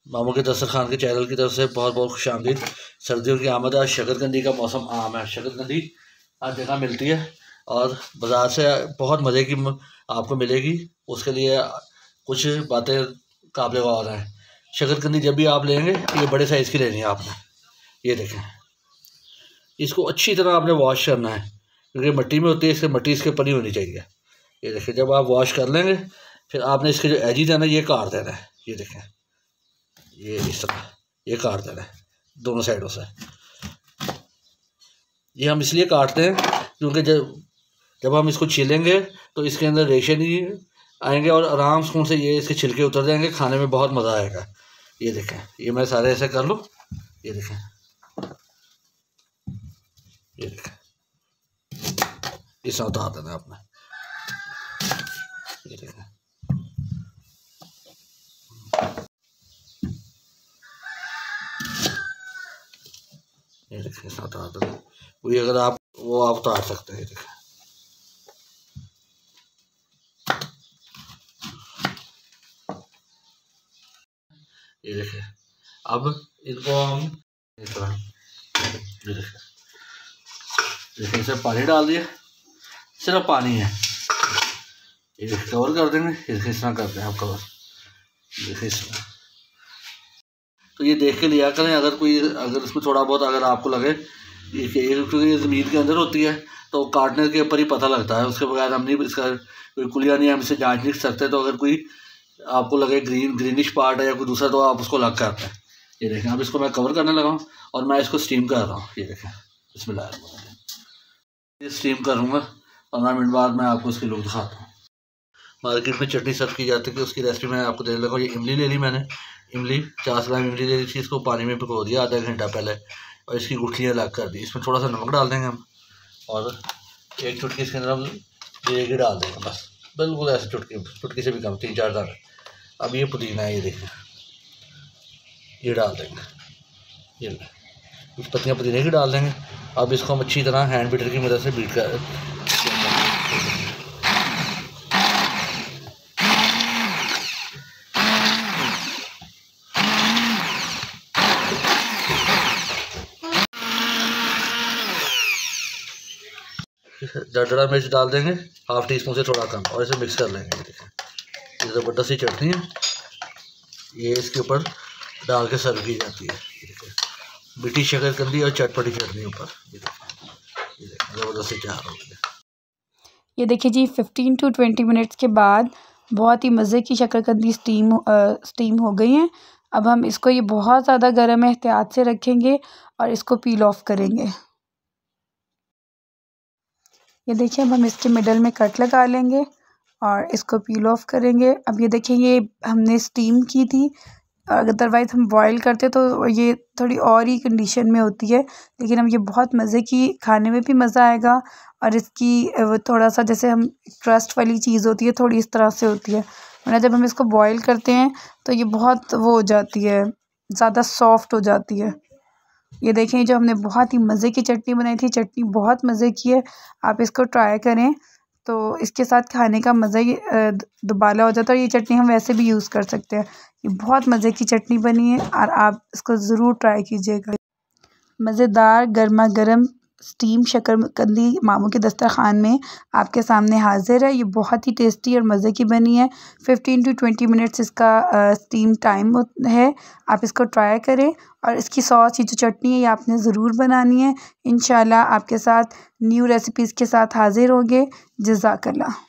मामू के दस्तरखान के चैनल की तरफ से बहुत बहुत खुशामदीद। सर्दियों की आमद है। आज शकरकंदी का मौसम आम है। शकरकंदी हर जगह मिलती है और बाज़ार से बहुत मज़े की आपको मिलेगी। उसके लिए कुछ बातें काबिल गौर हैं। शकरकंदी जब भी आप लेंगे ये बड़े साइज़ की लेनी है आपने। ये देखें, इसको अच्छी तरह आपने वॉश करना है क्योंकि मिट्टी में होती है, इससे मिट्टी इसके ऊपर नहीं होनी चाहिए। ये देखें, जब आप वॉश कर लेंगे फिर आपने इसके जो एजिज है ना ये काट देना है। ये देखें, ये इस तरह ये काट देना है दोनों साइडों से। ये हम इसलिए काटते हैं क्योंकि जब हम इसको छीलेंगे तो इसके अंदर रेशे नहीं आएंगे और आराम से ये इसके छिलके उतर जाएंगे, खाने में बहुत मज़ा आएगा। ये देखें, ये मैं सारे ऐसे कर लूँ। ये देखें, ये देखें, इस तरह उतार देना आपने। ये देखें, ये देखें, इस तरह उतार देना। वही अगर आप आप उतार सकते हैं। ये देखें, ये देखें, अब इनको हम इस तरह ये देखें, देखिए इसमें पानी डाल दिया, सिर्फ पानी है। ये कवर कर देंगे, इस तरह करते हैं आप कवर। देखिए इस तरह। तो ये देख के लिया करें, अगर इसमें थोड़ा बहुत अगर आपको लगे क्योंकि ये ज़मीन के अंदर होती है तो काटने के ऊपर ही पता लगता है, उसके बगैर हम नहीं इसका कोई कुलिया नहीं, हम इसे जांच नहीं सकते। तो अगर कोई आपको लगे ग्रीनिश पार्ट है या कोई दूसरा तो आप उसको अलग करते हैं। ये देखें, अब इसको मैं कवर करने लगा हूँ और मैं इसको स्टीम कर रहा हूँ। ये देखें, बिस्मिल्लाह, ये स्टीम करूँगा। 15 मिनट बाद मैं आपको उसकी लुक दिखाता हूँ। मार्केट में चटनी सर्व की जाती है, उसकी रेसिपी मैं आपको देने लगा। ये इमली ले ली मैंने, इमली 50 ग्राम इमली ले ली थी। इसको पानी में भिगो दिया आधा घंटा पहले और इसकी गुठलियाँ अलग कर दी। इसमें थोड़ा सा नमक डाल देंगे हम और एक चुटकी इसके अंदर हम जीरे की डाल देंगे, बस बिल्कुल ऐसे चुटकी से भी कम, 3-4 दाने। अब ये पुदीना है, ये देखें, ये डाल देंगे। ये कुछ पत्तियाँ पुदीने की डाल देंगे। अब इसको हम अच्छी तरह हैंड बीटर की मदद से बीट कर दरदरा मिर्च डाल देंगे, ½ टी स्पून से थोड़ा कम, और इसे मिक्स कर लेंगे। देखें, ये ज़बरदस्त सी चटनी है, ये इसके ऊपर डाल के सर्व की जाती है। ये देखें, मीठी शकरकंदी और चटपटी चटनी ऊपर। ये देखें ज़बरदस्त सी तैयार हो गई। ये देखिए जी, 15 to 20 मिनट्स के बाद बहुत ही मज़े की शकरकंदी स्टीम हो गई हैं। अब हम इसको, ये बहुत ज़्यादा गर्म है, एहतियात से रखेंगे और इसको पील ऑफ करेंगे। ये देखिए, अब हम इसके मिडल में कट लगा लेंगे और इसको पील ऑफ करेंगे। अब ये देखिए, ये हमने स्टीम की थी, अदरवाइज़ हम बॉईल करते तो ये थोड़ी और ही कंडीशन में होती है, लेकिन हम ये बहुत मज़े की, खाने में भी मज़ा आएगा और इसकी वो थोड़ा सा जैसे हम क्रस्ट वाली चीज़ होती है, थोड़ी इस तरह से होती है, वरना जब हम इसको बॉईल करते हैं तो ये बहुत वो हो जाती है, ज़्यादा सॉफ्ट हो जाती है। ये देखें, जो हमने बहुत ही मज़े की चटनी बनाई थी, चटनी बहुत मज़े की है। आप इसको ट्राई करें तो इसके साथ खाने का मज़ा ही दुबाला हो जाता है। और ये चटनी हम वैसे भी यूज़ कर सकते हैं। ये बहुत मज़े की चटनी बनी है और आप इसको ज़रूर ट्राई कीजिएगा। मज़ेदार गर्मा गर्म स्टीम शकरकंदी मामू के दस्तरखान में आपके सामने हाज़िर है। ये बहुत ही टेस्टी और मज़े की बनी है। 15 to 20 मिनट्स इसका स्टीम टाइम है। आप इसको ट्राई करें और इसकी सॉस, ये जो चटनी है, ये आपने ज़रूर बनानी है। इंशाल्लाह आपके साथ न्यू रेसिपीज़ के साथ हाज़िर होंगे। जज़ाकल्लाह।